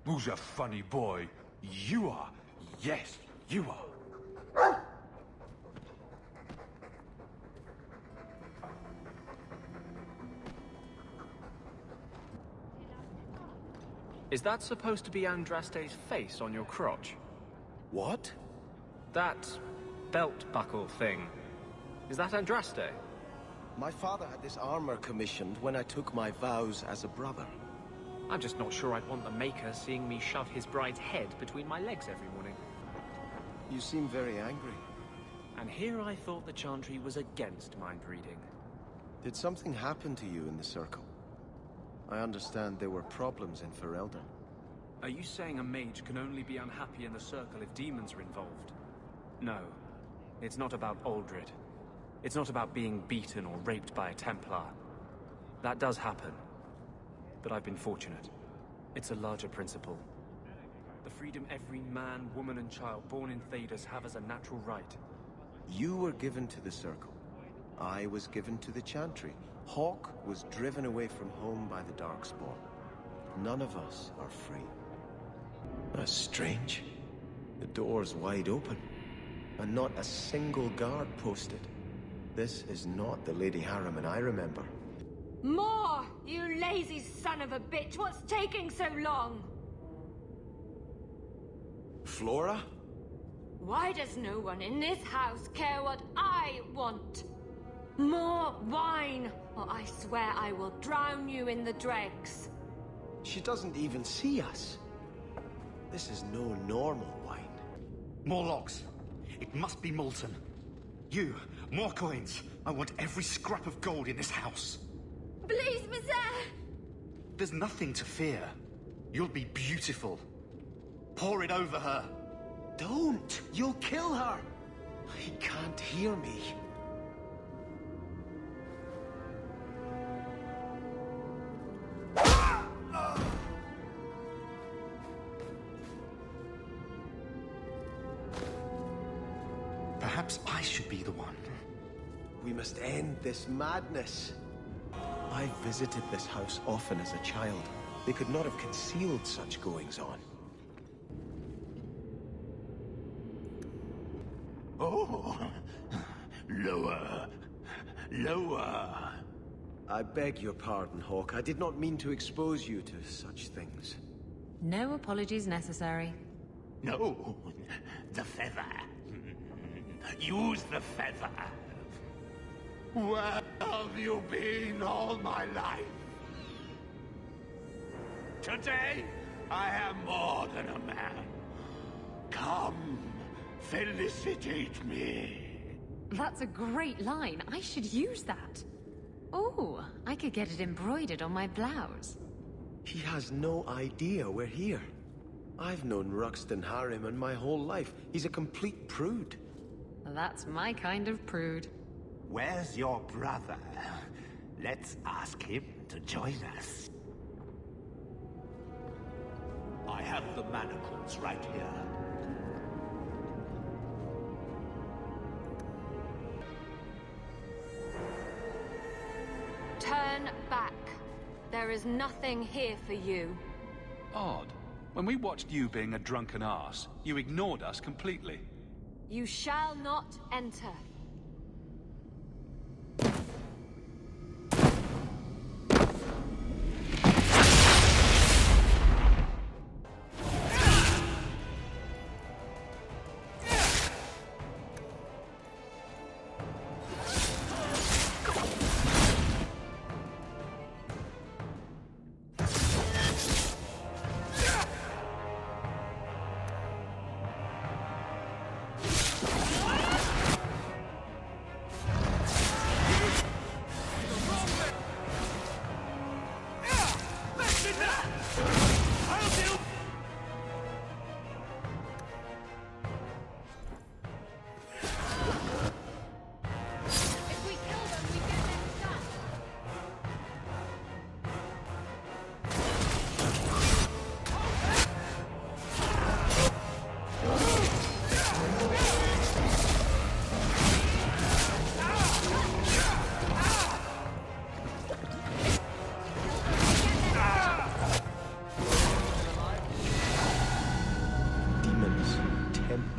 Who's a funny boy? You are. Yes, you are. Is that supposed to be Andraste's face on your crotch? What? That belt buckle thing. Is that Andraste? My father had this armor commissioned when I took my vows as a brother. I'm just not sure I'd want the Maker seeing me shove his bride's head between my legs every morning. You seem very angry. And here I thought the Chantry was against mind reading. Did something happen to you in the Circle? I understand there were problems in Ferelden. Are you saying a mage can only be unhappy in the Circle if demons are involved? No. It's not about Aldred. It's not about being beaten or raped by a Templar. That does happen. But I've been fortunate. It's a larger principle. The freedom every man, woman, and child born in Thedas have as a natural right. You were given to the Circle. I was given to the Chantry. Hawke was driven away from home by the Darkspawn. None of us are free. That's strange. The door's wide open, and not a single guard posted. This is not the Lady Harriman I remember. More! You lazy son of a bitch! What's taking so long? Flora? Why does no one in this house care what I want? More wine, or I swear I will drown you in the dregs. She doesn't even see us. This is no normal wine. More logs. It must be molten. You, more coins. I want every scrap of gold in this house. Please, Monsieur! There's nothing to fear. You'll be beautiful. Pour it over her. Don't! You'll kill her! He can't hear me. Perhaps I should be the one. We must end this madness. I visited this house often as a child. They could not have concealed such goings-on. Oh, lower, lower. I beg your pardon, Hawke. I did not mean to expose you to such things. No apologies necessary. No, the feather. Use the feather. Where have you been all my life? Today, I am more than a man. Come, felicitate me. That's a great line. I should use that. Oh, I could get it embroidered on my blouse. He has no idea we're here. I've known Ruxton Harriman my whole life. He's a complete prude. That's my kind of prude. Where's your brother? Let's ask him to join us. I have the manacles right here. Turn back. There is nothing here for you. Odd. When we watched you being a drunken arse, you ignored us completely. You shall not enter.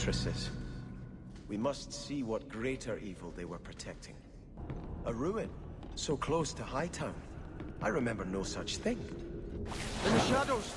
fortresses. We must see what greater evil they were protecting. A ruin, so close to Hightown. I remember no such thing. In the shadows!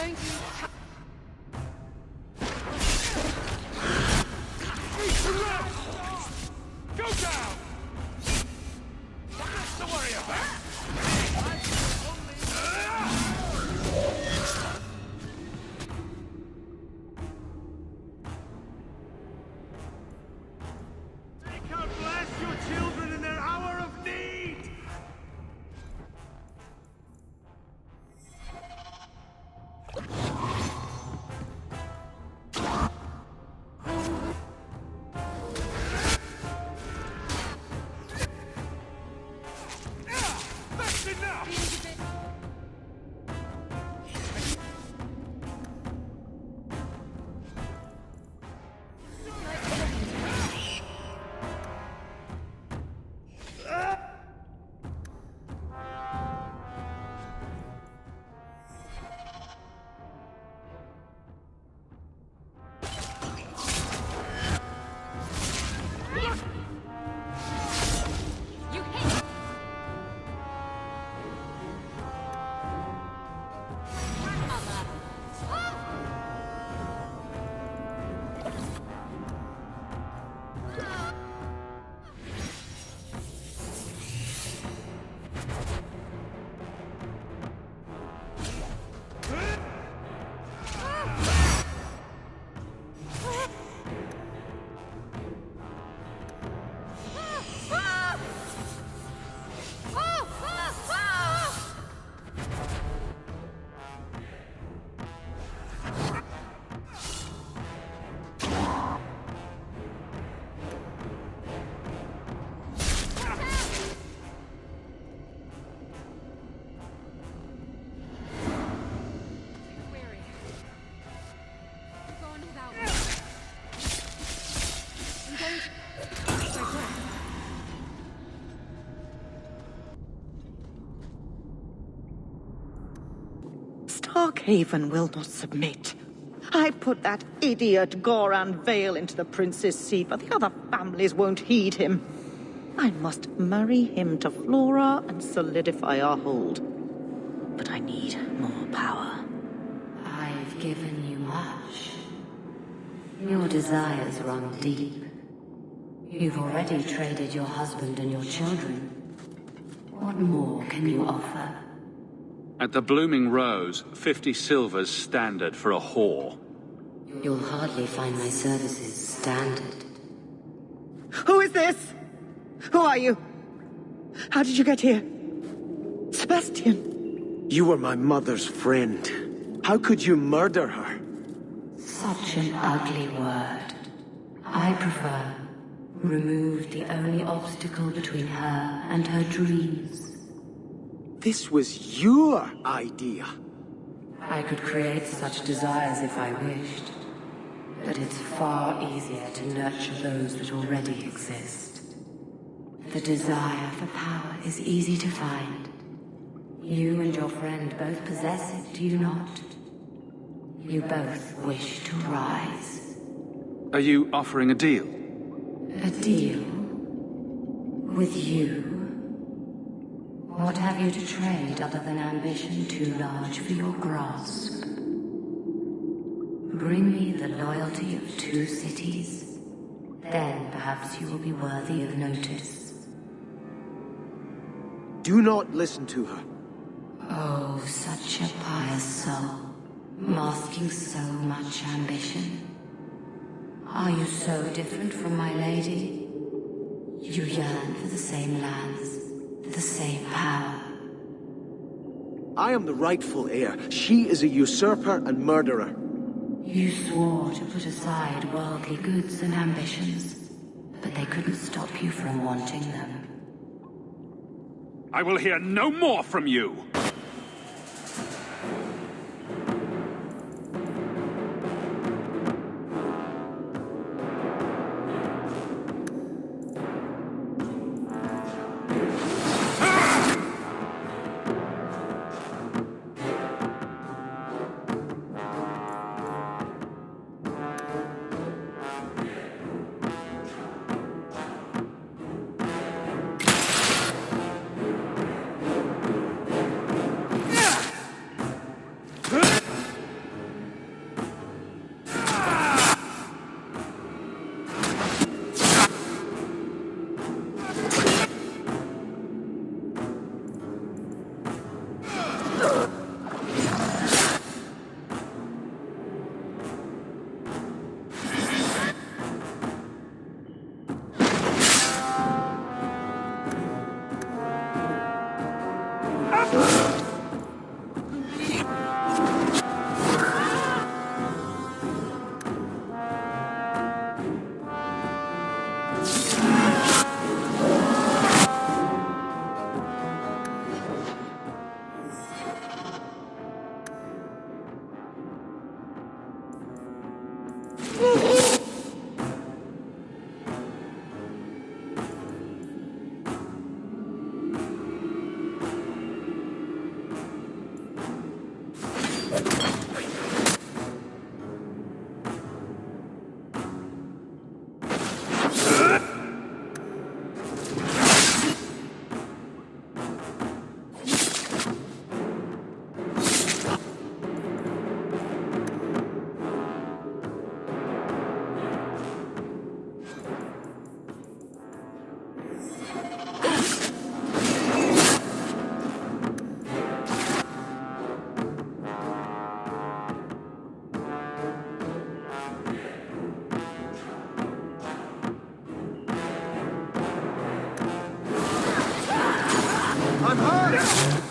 going to... Go down! Nothing to worry about! God bless your children in their hour of need! That's enough! You hit... Grandmother! Weary. Go on without me. I'm going to... My breath. Starkhaven will not submit. I put that idiot Goran Vale into the prince's seat, but the other families won't heed him. I must marry him to Flora and solidify our hold. But I need more power. I've given you much. Your desires run deep. You've already traded your husband and your children. What more can you offer? At the Blooming Rose, 50 silver's standard for a whore. You'll hardly find my services standard. Who is this? Who are you? How did you get here? Sebastian. You were my mother's friend. How could you murder her? Such an ugly word. I prefer remove the only obstacle between her and her dreams. This was your idea. I could create such desires if I wished. But it's far easier to nurture those that already exist. The desire for power is easy to find. You and your friend both possess it, do you not? You both wish to rise. Are you offering a deal? A deal? With you? What have you to trade other than ambition too large for your grasp? Bring me the loyalty of 2 cities. Then perhaps you will be worthy of notice. Do not listen to her. Oh, such a pious soul, masking so much ambition. Are you so different from my lady? You yearn for the same lands, the same power. I am the rightful heir. She is a usurper and murderer. You swore to put aside worldly goods and ambitions, but they couldn't stop you from wanting them. I will hear no more from you! I'm hurt!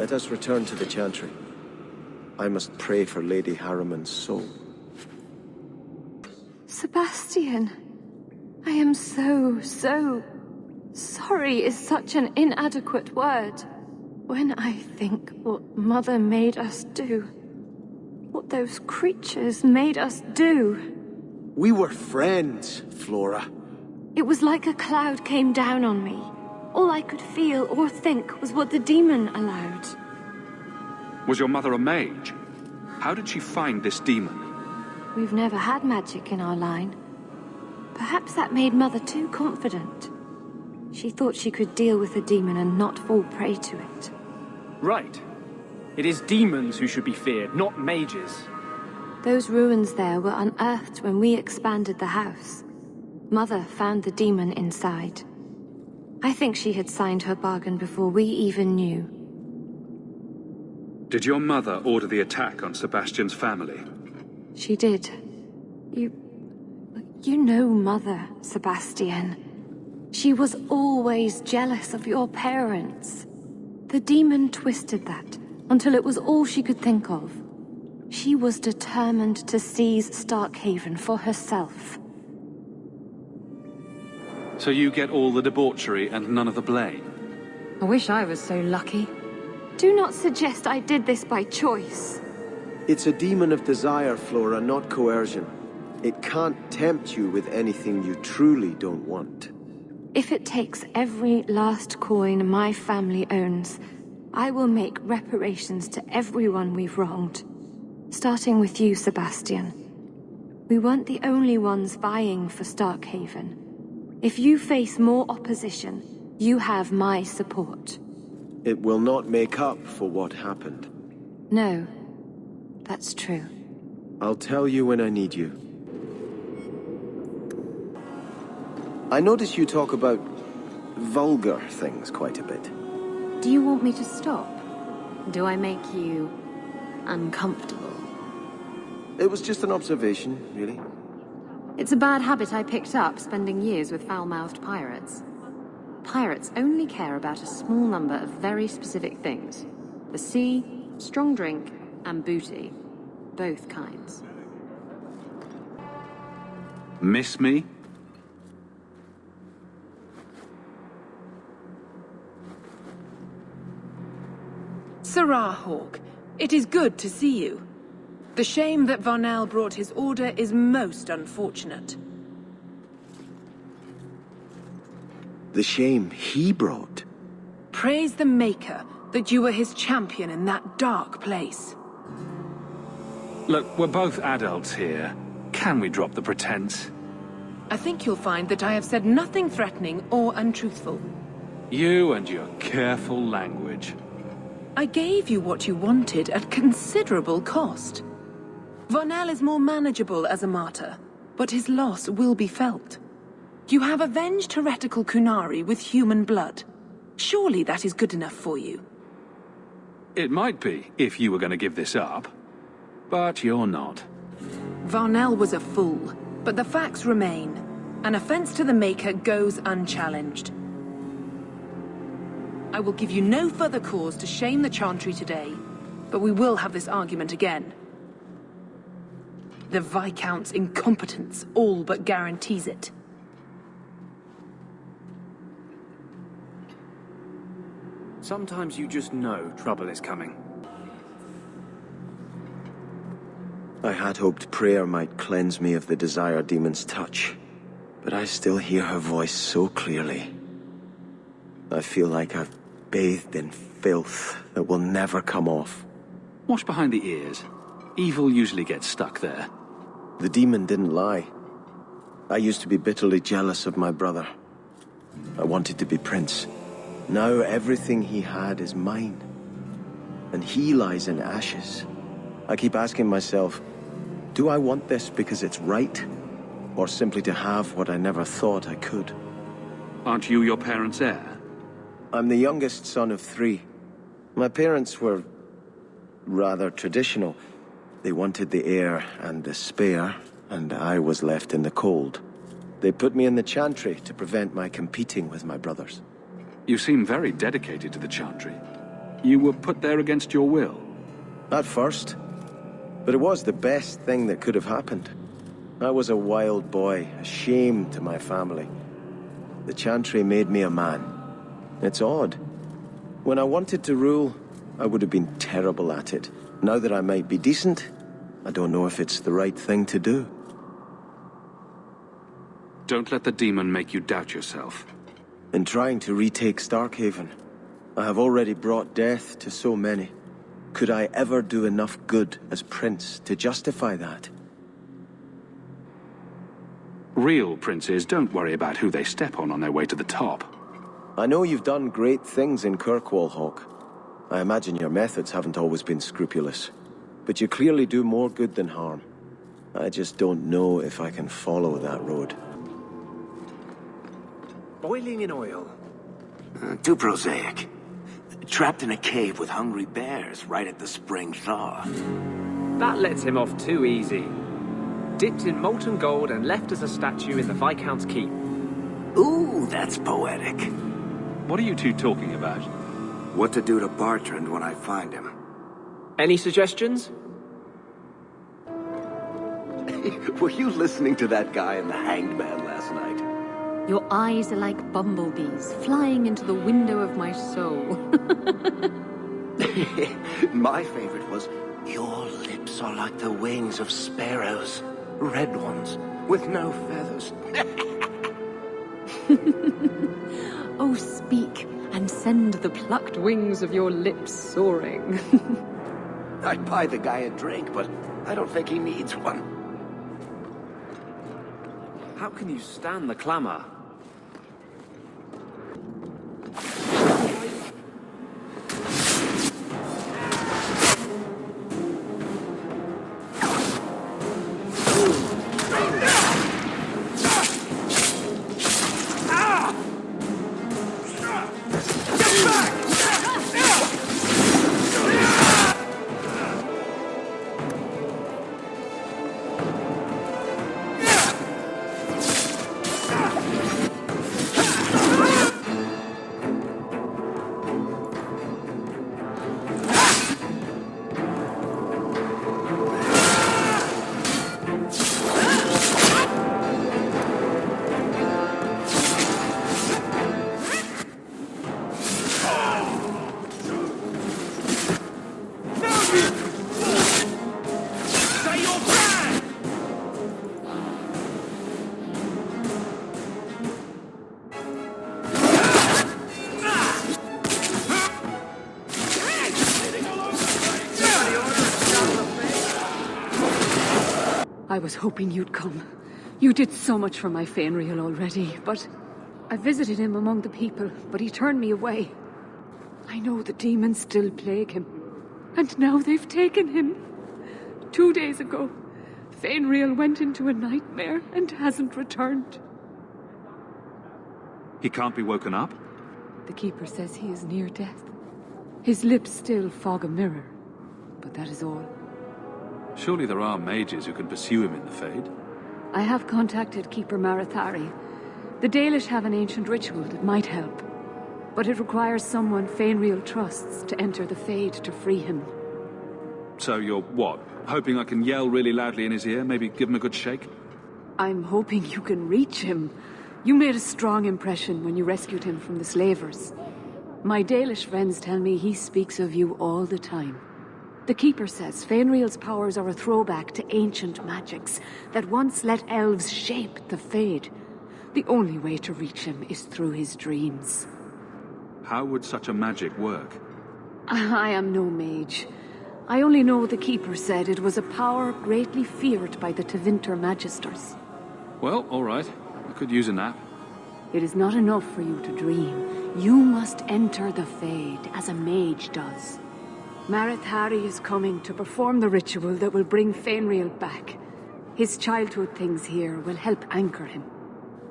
Let us return to the Chantry. I must pray for Lady Harriman's soul. Sebastian, I am so sorry is such an inadequate word. When I think what Mother made us do, what those creatures made us do. We were friends, Flora. It was like a cloud came down on me. All I could feel or think was what the demon allowed. Was your mother a mage? How did she find this demon? We've never had magic in our line. Perhaps that made Mother too confident. She thought she could deal with the demon and not fall prey to it. Right. It is demons who should be feared, not mages. Those ruins there were unearthed when we expanded the house. Mother found the demon inside. I think she had signed her bargain before we even knew. Did your mother order the attack on Sebastian's family? She did. You know Mother, Sebastian. She was always jealous of your parents. The demon twisted that until it was all she could think of. She was determined to seize Starkhaven for herself. So you get all the debauchery and none of the blame? I wish I was so lucky. Do not suggest I did this by choice. It's a demon of desire, Flora, not coercion. It can't tempt you with anything you truly don't want. If it takes every last coin my family owns, I will make reparations to everyone we've wronged. Starting with you, Sebastian. We weren't the only ones vying for Starkhaven. If you face more opposition, you have my support. It will not make up for what happened. No, that's true. I'll tell you when I need you. I notice you talk about vulgar things quite a bit. Do you want me to stop? Do I make you uncomfortable? It was just an observation, really. It's a bad habit I picked up spending years with foul-mouthed pirates. Pirates only care about a small number of very specific things. The sea, strong drink, and booty. Both kinds. Miss me? Sirrah Hawke, it is good to see you. The shame that Varnell brought his order is most unfortunate. The shame he brought? Praise the Maker that you were his champion in that dark place. Look, we're both adults here. Can we drop the pretense? I think you'll find that I have said nothing threatening or untruthful. You and your careful language. I gave you what you wanted at considerable cost. Varnell is more manageable as a martyr, but his loss will be felt. You have avenged heretical Kunari with human blood. Surely that is good enough for you. It might be, if you were going to give this up. But you're not. Varnell was a fool, but the facts remain. An offense to the Maker goes unchallenged. I will give you no further cause to shame the Chantry today, but we will have this argument again. The Viscount's incompetence all but guarantees it. Sometimes you just know trouble is coming. I had hoped prayer might cleanse me of the Desire Demon's touch, but I still hear her voice so clearly. I feel like I've bathed in filth that will never come off. Wash behind the ears. Evil usually gets stuck there. The demon didn't lie. I used to be bitterly jealous of my brother. I wanted to be prince. Now everything he had is mine. And he lies in ashes. I keep asking myself, do I want this because it's right? Or simply to have what I never thought I could? Aren't you your parents' heir? I'm the youngest son of 3. My parents were rather traditional. They wanted the heir and the spare, and I was left in the cold. They put me in the Chantry to prevent my competing with my brothers. You seem very dedicated to the Chantry. You were put there against your will. At first. But it was the best thing that could have happened. I was a wild boy, a shame to my family. The Chantry made me a man. It's odd. When I wanted to rule, I would have been terrible at it. Now that I might be decent, I don't know if it's the right thing to do. Don't let the demon make you doubt yourself. In trying to retake Starkhaven, I have already brought death to so many. Could I ever do enough good as prince to justify that? Real princes don't worry about who they step on their way to the top. I know you've done great things in Kirkwall, Hawke. I imagine your methods haven't always been scrupulous. But you clearly do more good than harm. I just don't know if I can follow that road. Boiling in oil. Too prosaic. Trapped in a cave with hungry bears right at the spring thaw. That lets him off too easy. Dipped in molten gold and left as a statue in the Viscount's keep. Ooh, that's poetic. What are you two talking about? What to do to Bartrand when I find him. Any suggestions? Were you listening to that guy in the Hanged Man last night? Your eyes are like bumblebees, flying into the window of my soul. My favorite was, your lips are like the wings of sparrows. Red ones, with no feathers. Oh, speak, and send the plucked wings of your lips soaring. I'd buy the guy a drink, but I don't think he needs one. How can you stand the clamor? I was hoping you'd come. You did so much for my Fainreal already, but I visited him among the people, but he turned me away. I know the demons still plague him, and now they've taken him. 2 days ago, Fainreal went into a nightmare and hasn't returned. He can't be woken up? The Keeper says he is near death. His lips still fog a mirror, but that is all. Surely there are mages who can pursue him in the Fade. I have contacted Keeper Marathari. The Dalish have an ancient ritual that might help, but it requires someone Fainreal trusts to enter the Fade to free him. So you're what? Hoping I can yell really loudly in his ear, maybe give him a good shake? I'm hoping you can reach him. You made a strong impression when you rescued him from the slavers. My Dalish friends tell me he speaks of you all the time. The Keeper says Fainreal's powers are a throwback to ancient magics that once let elves shape the Fade. The only way to reach him is through his dreams. How would such a magic work? I am no mage. I only know the Keeper said it was a power greatly feared by the Tevinter Magisters. Well, all right. I could use a nap. It is not enough for you to dream. You must enter the Fade, as a mage does. Marathari is coming to perform the ritual that will bring Fainreal back. His childhood things here will help anchor him.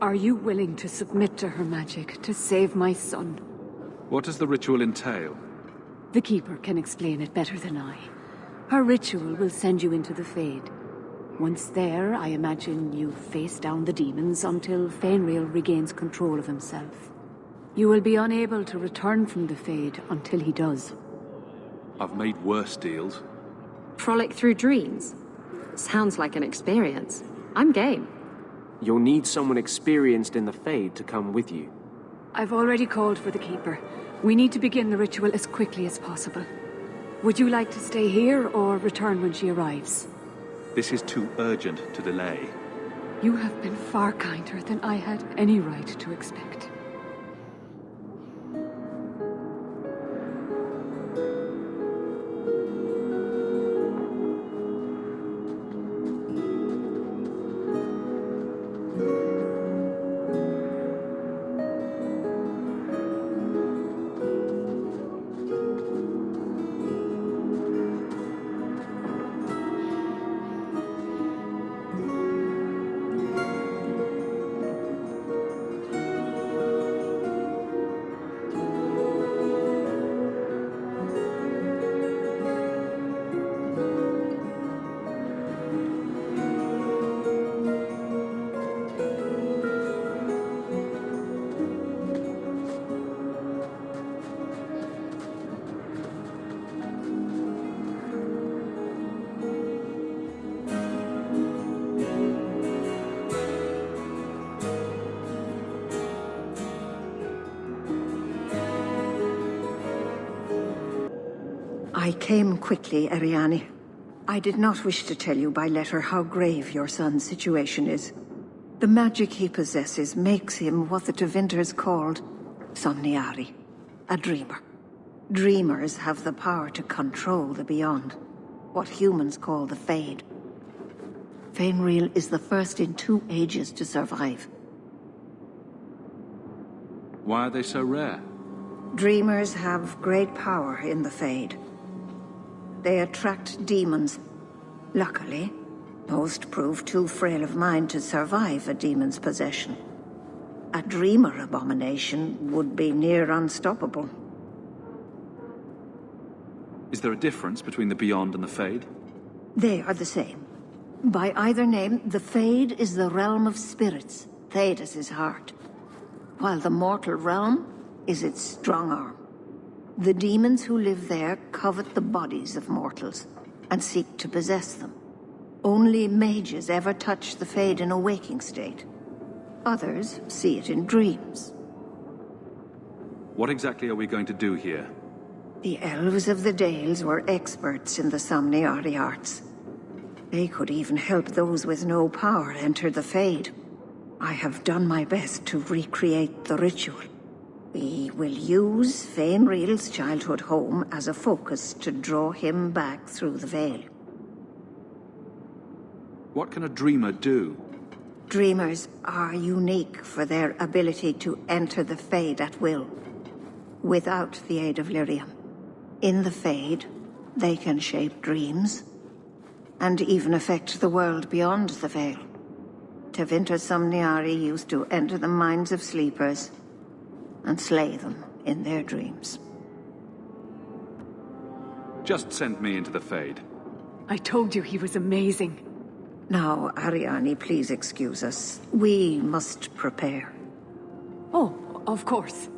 Are you willing to submit to her magic to save my son? What does the ritual entail? The Keeper can explain it better than I. Her ritual will send you into the Fade. Once there, I imagine you face down the demons until Fainreal regains control of himself. You will be unable to return from the Fade until he does. I've made worse deals. Frolic through dreams? Sounds like an experience. I'm game. You'll need someone experienced in the Fade to come with you. I've already called for the Keeper. We need to begin the ritual as quickly as possible. Would you like to stay here or return when she arrives? This is too urgent to delay. You have been far kinder than I had any right to expect. I came quickly, Ariane. I did not wish to tell you by letter how grave your son's situation is. The magic he possesses makes him what the Tevinters called Somniari, a dreamer. Dreamers have the power to control the beyond, what humans call the Fade. Fainril is the first in 2 ages to survive. Why are they so rare? Dreamers have great power in the Fade. They attract demons. Luckily, most prove too frail of mind to survive a demon's possession. A dreamer abomination would be near unstoppable. Is there a difference between the Beyond and the Fade? They are the same. By either name, the Fade is the realm of spirits, Thedas' heart, while the mortal realm is its strong arm. The demons who live there covet the bodies of mortals and seek to possess them. Only mages ever touch the Fade in a waking state. Others see it in dreams. What exactly are we going to do here? The elves of the Dales were experts in the Somniari arts. They could even help those with no power enter the Fade. I have done my best to recreate the ritual. We will use Fainril's childhood home as a focus to draw him back through the veil. What can a dreamer do? Dreamers are unique for their ability to enter the Fade at will, without the aid of lyrium. In the Fade, they can shape dreams, and even affect the world beyond the veil. Tevinter Somniari used to enter the minds of sleepers and slay them in their dreams. Just send me into the Fade. I told you he was amazing. Now, Ariane, please excuse us. We must prepare. Oh, of course.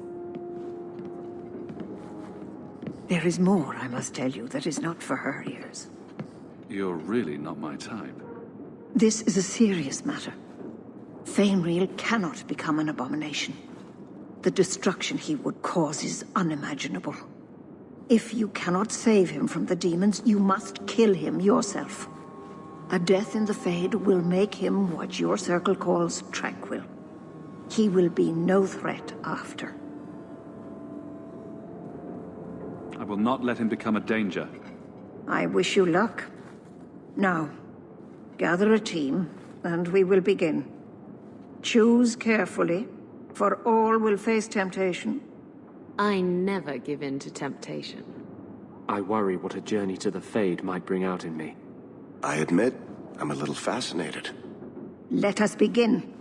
There is more, I must tell you, that is not for her ears. You're really not my type. This is a serious matter. Fainril cannot become an abomination. The destruction he would cause is unimaginable. If you cannot save him from the demons, you must kill him yourself. A death in the Fade will make him what your circle calls tranquil. He will be no threat after. I will not let him become a danger. I wish you luck. Now, gather a team, and we will begin. Choose carefully, for all will face temptation. I never give in to temptation. I worry what a journey to the Fade might bring out in me. I admit, I'm a little fascinated. Let us begin.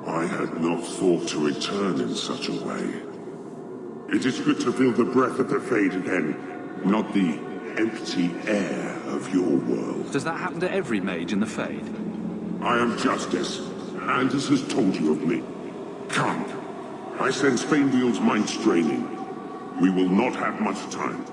I had not thought to return in such a way. It is good to feel the breath of the Fade again, not the empty air of your world. Does that happen to every mage in the Fade? I am Justice. Anders has told you of me. Come. I sense Fainwheel's mind straining. We will not have much time.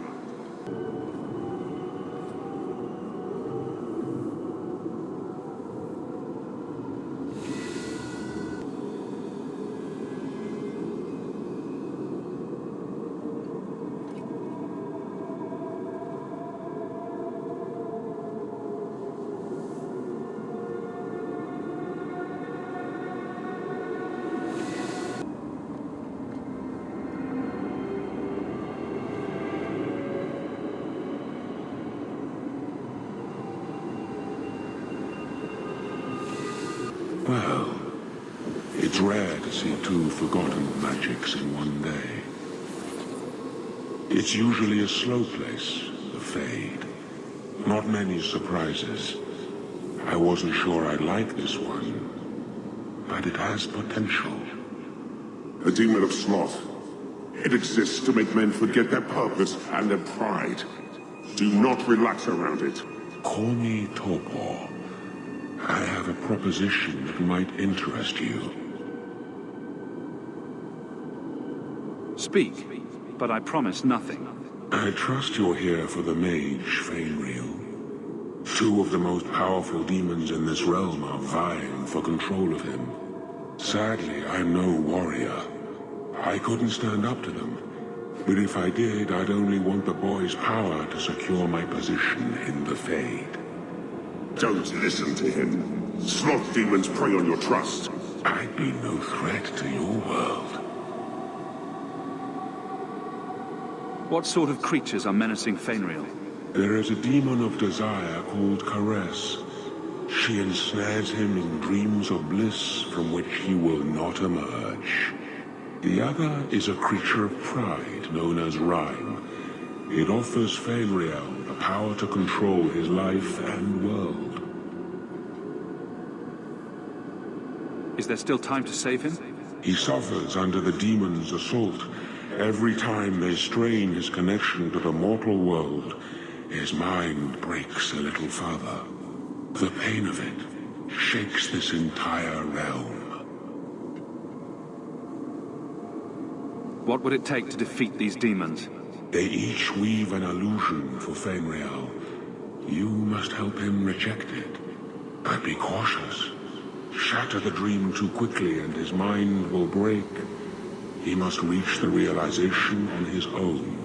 Well, it's rare to see two forgotten magics in one day. It's usually a slow place, the Fade. Not many surprises. I wasn't sure I'd like this one, but it has potential. A demon of sloth. It exists to make men forget their purpose and their pride. Do not relax around it. Call me Torpor. I have a proposition that might interest you. Speak, but I promise nothing. I trust you're here for the mage, Fainril. Two of the most powerful demons in this realm are vying for control of him. Sadly, I'm no warrior. I couldn't stand up to them. But if I did, I'd only want the boy's power to secure my position in the Fade. Don't listen to him. Sloth demons prey on your trust. I'd be no threat to your world. What sort of creatures are menacing Fainriel? There is a demon of desire called Caress. She ensnares him in dreams of bliss from which he will not emerge. The other is a creature of pride known as Rhyme. It offers Fainriel the power to control his life and world. Is there still time to save him? He suffers under the demon's assault. Every time they strain his connection to the mortal world, his mind breaks a little further. The pain of it shakes this entire realm. What would it take to defeat these demons? They each weave an illusion for Fainriel. You must help him reject it. But be cautious. Shatter the dream too quickly and his mind will break. He must reach the realization on his own.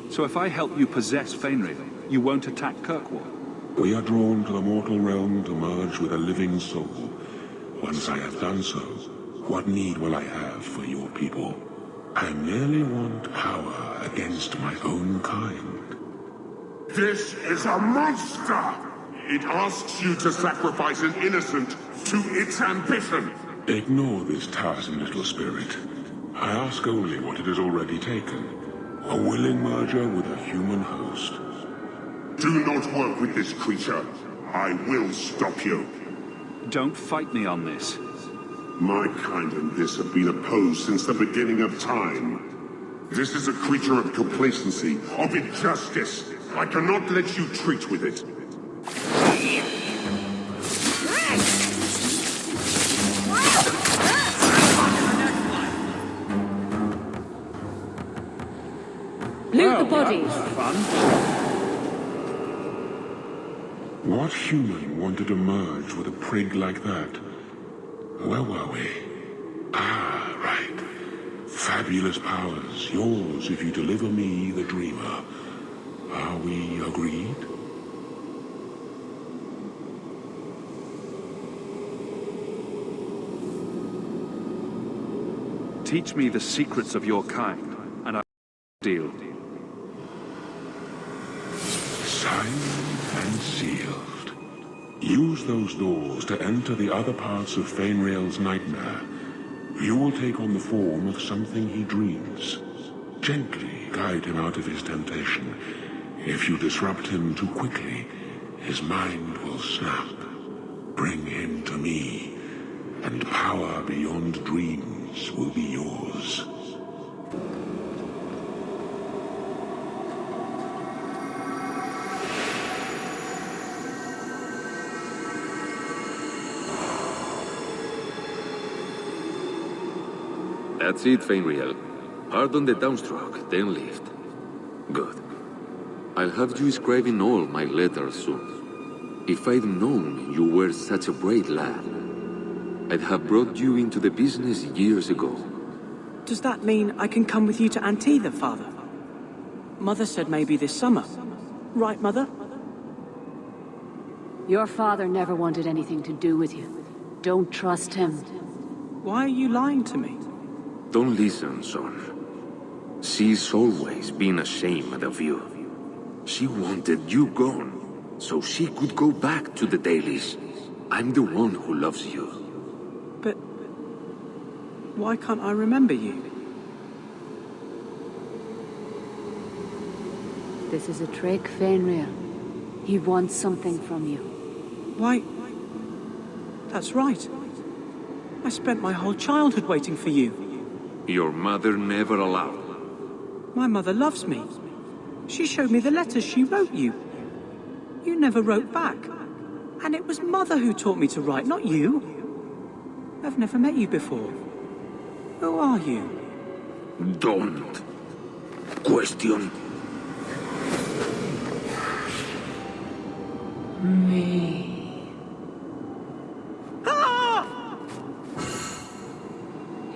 So if I help you possess Fainriel, you won't attack Kirkwall? We are drawn to the mortal realm to merge with a living soul. Once I have done so, what need will I have for your people? I merely want power against my own kind. This is a monster! It asks you to sacrifice an innocent to its ambition. Ignore this tiresome little spirit. I ask only what it has already taken. A willing merger with a human host. Do not work with this creature. I will stop you. Don't fight me on this. My kind and this have been opposed since the beginning of time. This is a creature of complacency, of injustice. I cannot let you treat with it. Loot the bodies. What human wanted to merge with a prig like that? Where were we? Ah, right. Fabulous powers, yours if you deliver me the dreamer. Are we agreed? Teach me the secrets of your kind, and I'll deal. Signed and sealed. Use those doors to enter the other parts of Fainriel's nightmare. You will take on the form of something he dreams. Gently guide him out of his temptation. If you disrupt him too quickly, his mind will snap. Bring him to me, and power beyond dreams will be yours. That's it, Fainriel. Hard on the downstroke, then lift. Good. I'll have you scribing all my letters soon. If I'd known you were such a brave lad, I'd have brought you into the business years ago. Does that mean I can come with you to Antitha, Father? Mother said maybe this summer. Right, Mother? Your father never wanted anything to do with you. Don't trust him. Why are you lying to me? Don't listen, son. She's always been ashamed of you. She wanted you gone, so she could go back to the dailies. I'm the one who loves you. But why can't I remember you? This is a trick, Fainriel. He wants something from you. Why? That's right. I spent my whole childhood waiting for you. Your mother never allowed. My mother loves me. She showed me the letters she wrote you. You never wrote back. And it was Mother who taught me to write, not you. I've never met you before. Who are you? Don't question me.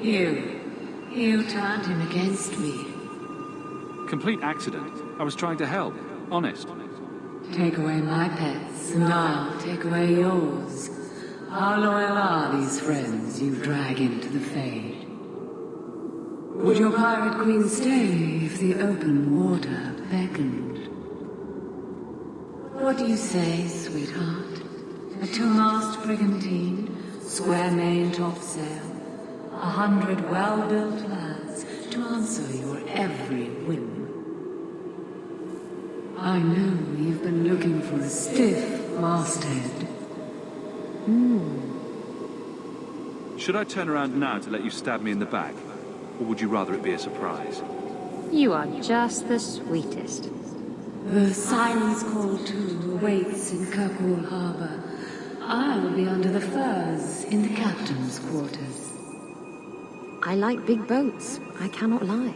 You turned him against me. Complete accident. I was trying to help. Honest. Take away my pets, and I'll take away yours. How loyal are these friends you drag into the Fade? Would your pirate queen stay if the open water beckoned? What do you say, sweetheart? A two-mast brigantine, square main topsail, 100 well-built lads to answer your every whim. I know you've been looking for a stiff masthead. Should I turn around now to let you stab me in the back? Or would you rather it be a surprise? You are just the sweetest. The Siren's Call 2 awaits in Kirkwall Harbor. I'll be under the firs in the captain's quarters. I like big boats, I cannot lie.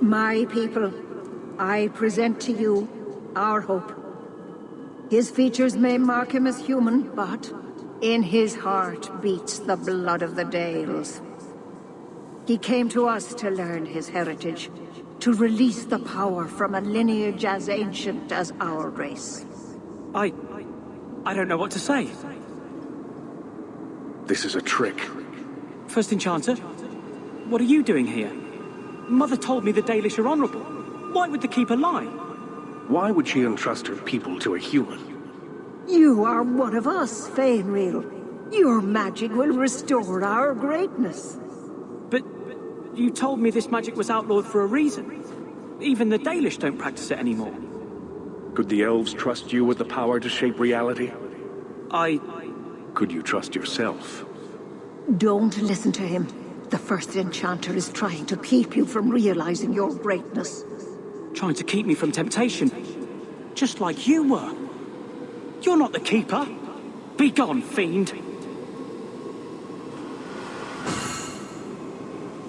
My people, I present to you our hope. His features may mark him as human, but in his heart beats the blood of the Dales. He came to us to learn his heritage, to release the power from a lineage as ancient as our race. I don't know what to say. This is a trick. First Enchanter, what are you doing here? Mother told me the Dalish are honorable. Why would the Keeper lie? Why would she entrust her people to a human? You are one of us, Fainreal. Your magic will restore our greatness. But you told me this magic was outlawed for a reason. Even the Dalish don't practice it anymore. Could the elves trust you with the power to shape reality? Could you trust yourself? Don't listen to him. The First Enchanter is trying to keep you from realizing your greatness. Trying to keep me from temptation. Just like you were. You're not the Keeper. Be gone, fiend.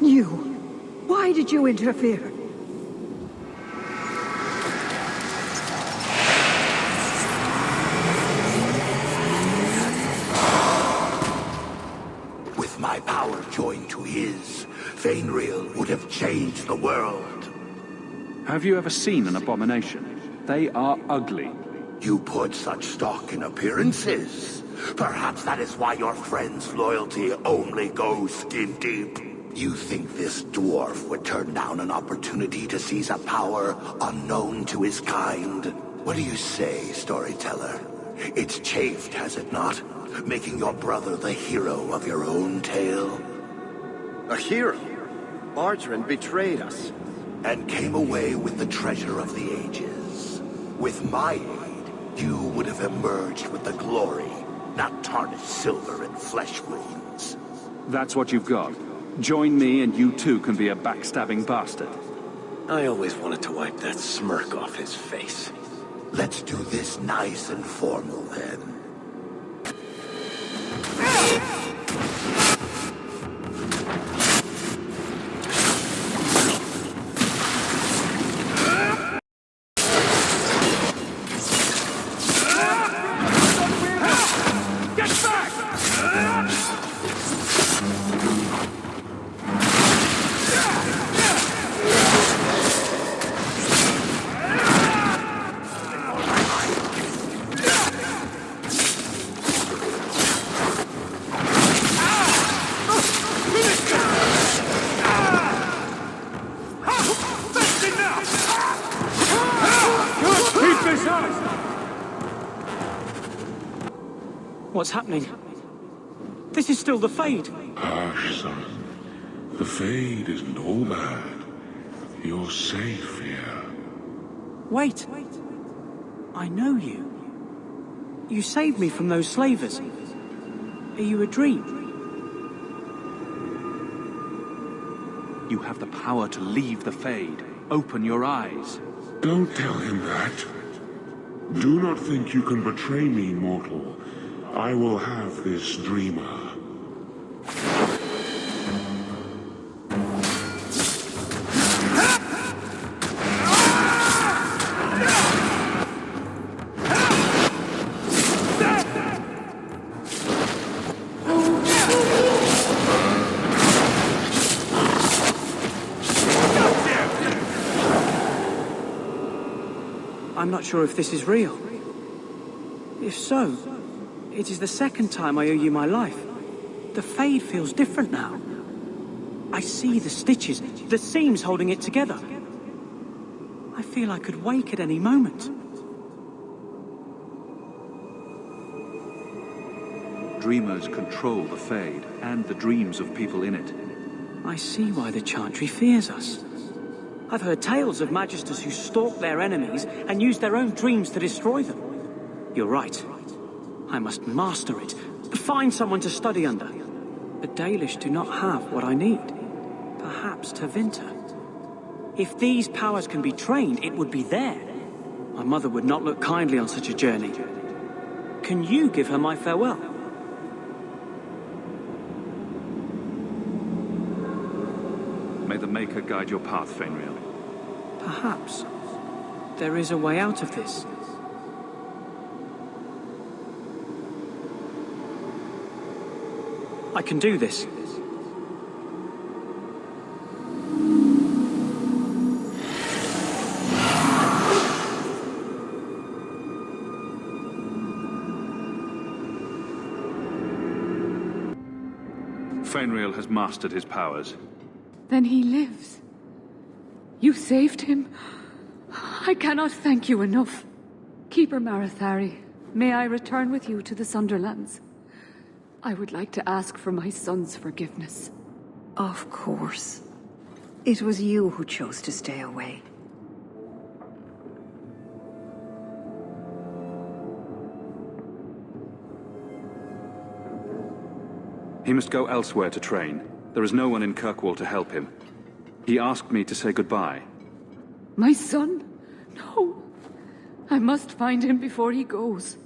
You. Why did you interfere? With my power joined to his, Fainreal would have changed the world. Have you ever seen an abomination? They are ugly. You put such stock in appearances. Perhaps that is why your friend's loyalty only goes skin deep. You think this dwarf would turn down an opportunity to seize a power unknown to his kind? What do you say, storyteller? It's chafed, has it not? Making your brother the hero of your own tale? A hero? Margarine betrayed us. And came away with the treasure of the ages. With my aid, you would have emerged with the glory, not tarnished silver and flesh wounds. That's what you've got. Join me and you too can be a backstabbing bastard. I always wanted to wipe that smirk off his face. Let's do this nice and formal then. What's happening? This is still the Fade. Hush, son. The Fade is no bad. You're safe here. Wait. I know you. You saved me from those slavers. Are you a dream? You have the power to leave the Fade. Open your eyes. Don't tell him that. Do not think you can betray me, mortal. I will have this dreamer. I'm not sure if this is real. If so, it is the second time I owe you my life. The Fade feels different now. I see the stitches, the seams holding it together. I feel I could wake at any moment. Dreamers control the Fade and the dreams of people in it. I see why the Chantry fears us. I've heard tales of magisters who stalk their enemies and use their own dreams to destroy them. You're right. I must master it. Find someone to study under. The Dalish do not have what I need. Perhaps Tevinter. If these powers can be trained, it would be there. My mother would not look kindly on such a journey. Can you give her my farewell? May the Maker guide your path, Fenrir. Perhaps there is a way out of this. I can do this. Fenrir has mastered his powers. Then he lives. You saved him. I cannot thank you enough. Keeper Marathari, may I return with you to the Sunderlands? I would like to ask for my son's forgiveness. Of course. It was you who chose to stay away. He must go elsewhere to train. There is no one in Kirkwall to help him. He asked me to say goodbye. My son? No. I must find him before he goes.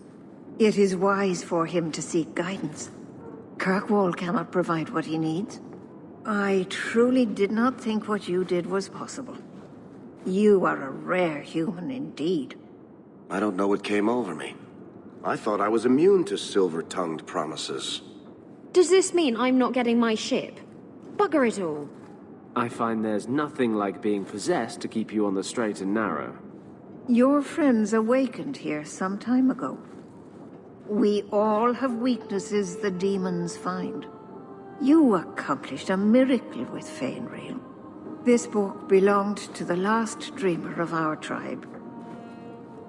It is wise for him to seek guidance. Kirkwall cannot provide what he needs. I truly did not think what you did was possible. You are a rare human indeed. I don't know what came over me. I thought I was immune to silver-tongued promises. Does this mean I'm not getting my ship? Bugger it all. I find there's nothing like being possessed to keep you on the straight and narrow. Your friends awakened here some time ago. We all have weaknesses the demons find. You accomplished a miracle with Fenrir. This book belonged to the last dreamer of our tribe.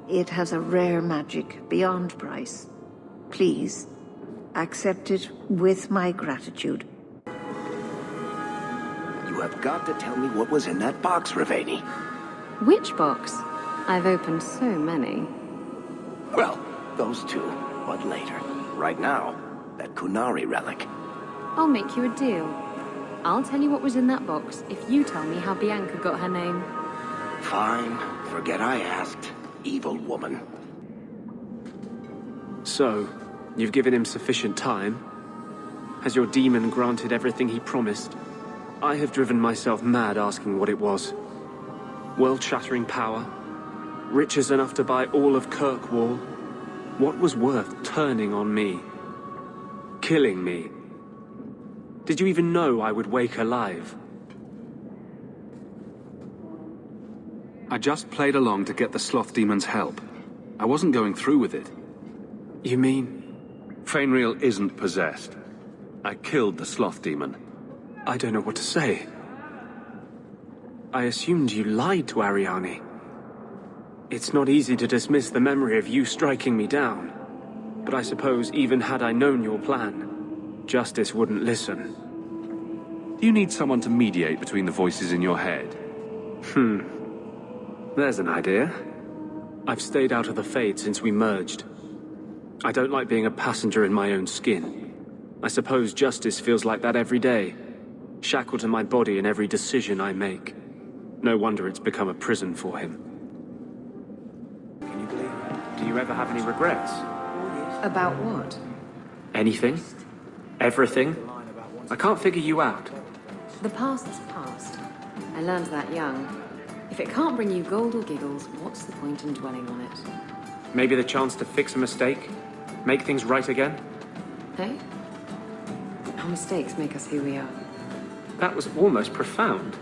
It has a rare magic beyond price. Please, accept it with my gratitude. You have got to tell me what was in that box, Ravani. Which box? I've opened so many. Well, those two, but later. Right now, that Kunari relic. I'll make you a deal. I'll tell you what was in that box if you tell me how Bianca got her name. Fine. Forget I asked. Evil woman. So, you've given him sufficient time? Has your demon granted everything he promised? I have driven myself mad asking what it was. World-shattering power? Riches enough to buy all of Kirkwall? What was worth turning on me? Killing me? Did you even know I would wake alive? I just played along to get the Sloth Demon's help. I wasn't going through with it. You mean? Fenrir isn't possessed. I killed the Sloth Demon. I don't know what to say. I assumed you lied to Ariane. It's not easy to dismiss the memory of you striking me down. But I suppose even had I known your plan, Justice wouldn't listen. Do you need someone to mediate between the voices in your head? There's an idea. I've stayed out of the Fade since we merged. I don't like being a passenger in my own skin. I suppose Justice feels like that every day, shackled to my body in every decision I make. No wonder it's become a prison for him. Can you believe it? Do you ever have any regrets? About what? Anything? Everything? I can't figure you out. The past's past. I learned that young. If it can't bring you gold or giggles, what's the point in dwelling on it? Maybe the chance to fix a mistake? Make things right again? Hey? Our mistakes make us who we are. That was almost profound.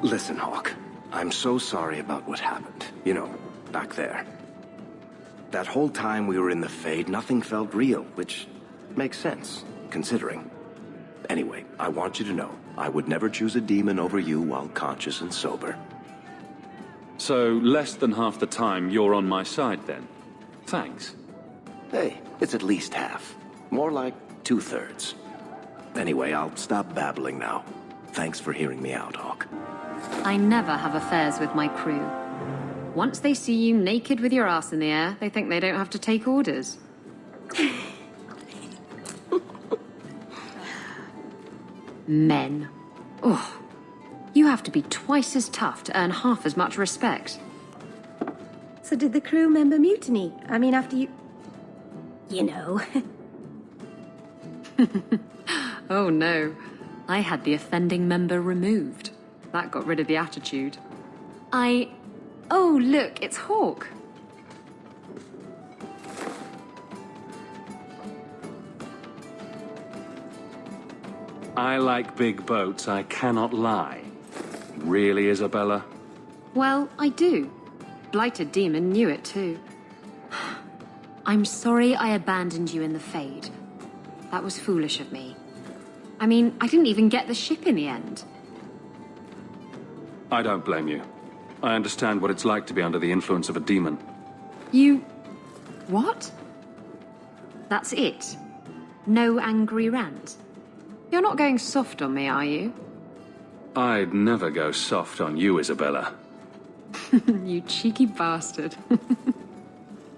Listen, Hawk. I'm so sorry about what happened. You know, back there. That whole time we were in the Fade, nothing felt real, which makes sense, considering. Anyway, I want you to know, I would never choose a demon over you while conscious and sober. So, less than half the time you're on my side, then? Thanks. Hey, it's at least half. More like 2/3. Anyway, I'll stop babbling now. Thanks for hearing me out, Hawk. I never have affairs with my crew. Once they see you naked with your ass in the air, they think they don't have to take orders. Men. Oh, you have to be twice as tough to earn half as much respect. So did the crew member mutiny? I mean, after you... You know. Oh no. I had the offending member removed. That got rid of the attitude. Oh, look, it's Hawk. I like big boats, I cannot lie. Really, Isabella? Well, I do. Blighted Demon knew it too. I'm sorry I abandoned you in the Fade. That was foolish of me. I mean, I didn't even get the ship in the end. I don't blame you. I understand what it's like to be under the influence of a demon. You... what? That's it? No angry rant? You're not going soft on me, are you? I'd never go soft on you, Isabella. You cheeky bastard.